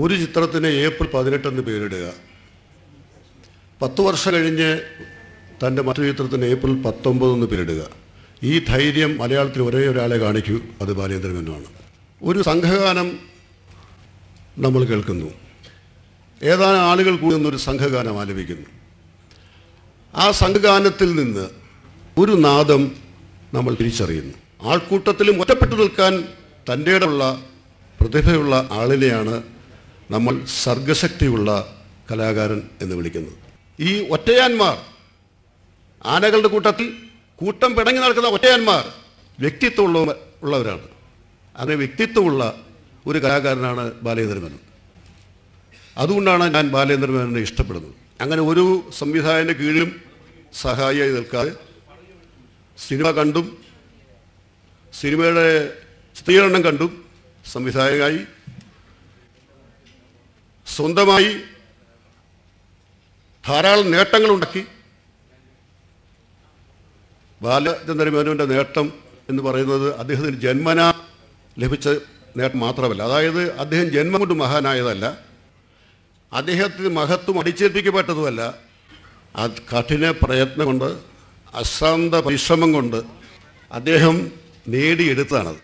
ഒരു ചിത്രത്തിന് ഏപ്രിൽ 18 എന്ന് പേരിടുക. 10 വർഷം കഴിഞ്ഞ് തൻ്റെ മറ്റൊരു ചിത്രത്തിന് ഏപ്രിൽ 19 എന്ന് പേരിടുക. ഈ ധൈര്യം മലയാളത്തിൽ ഒരേ ഒരാളെ കാണിക്കൂ, അത് ബാലേന്ദ്ര മേനോനാണ്. ഒരു സംഘഗാനം നമ്മൾ കേൾക്കുന്നു. ഏതാനും ആളുകൾ കൂടി നിന്നൊരു സംഘഗാനം ആലപിക്കുന്നു. ആ സംഘഗാനത്തിൽ നിന്ന് ഒരു നാദം നമ്മൾ തിരിച്ചറിയുന്നു. ആൾക്കൂട്ടത്തിലും ഒറ്റപ്പെട്ടു നിൽക്കാൻ തൻ്റെ ഉള്ള പ്രതിഭയുള്ള ആളിനെയാണ് നമ്മൾ സർഗശക്തിയുള്ള കലാകാരൻ എന്ന് വിളിക്കുന്നത്. ഈ ഒറ്റയാന്മാർ, ആനകളുടെ കൂട്ടത്തിൽ കൂട്ടം പിണങ്ങി നടക്കുന്ന ഒറ്റയാന്മാർ വ്യക്തിത്വമുള്ളവരാണ്. അങ്ങനെ വ്യക്തിത്വമുള്ള ഒരു കലാകാരനാണ് ബാലേന്ദ്ര മേനോൻ. അതുകൊണ്ടാണ് ഞാൻ ബാലേന്ദ്ര മേനോനെ ഇഷ്ടപ്പെടുന്നത്. അങ്ങനെ ഒരു സംവിധായകൻ്റെ കീഴിലും സഹായിയായി നിൽക്കാതെ സിനിമ കണ്ടും സിനിമയുടെ ചിത്രീകരണം കണ്ടും സംവിധായകനായി സ്വന്തമായി ധാരാളം നേട്ടങ്ങളുണ്ടാക്കി. ബാലചന്ദ്ര മേനോൻ്റെ നേട്ടം എന്ന് പറയുന്നത് അദ്ദേഹത്തിന് ജന്മനാ ലഭിച്ച നേട്ടം മാത്രമല്ല. അതായത് അദ്ദേഹം ജന്മം കൊണ്ട് മഹാനായതല്ല, അദ്ദേഹത്തിന് മഹത്വം അടിച്ചേൽപ്പിക്കപ്പെട്ടതുമല്ല. അത് കഠിന പ്രയത്നം കൊണ്ട്, അശ്രാന്ത പരിശ്രമം കൊണ്ട് അദ്ദേഹം നേടിയെടുത്തതാണത്.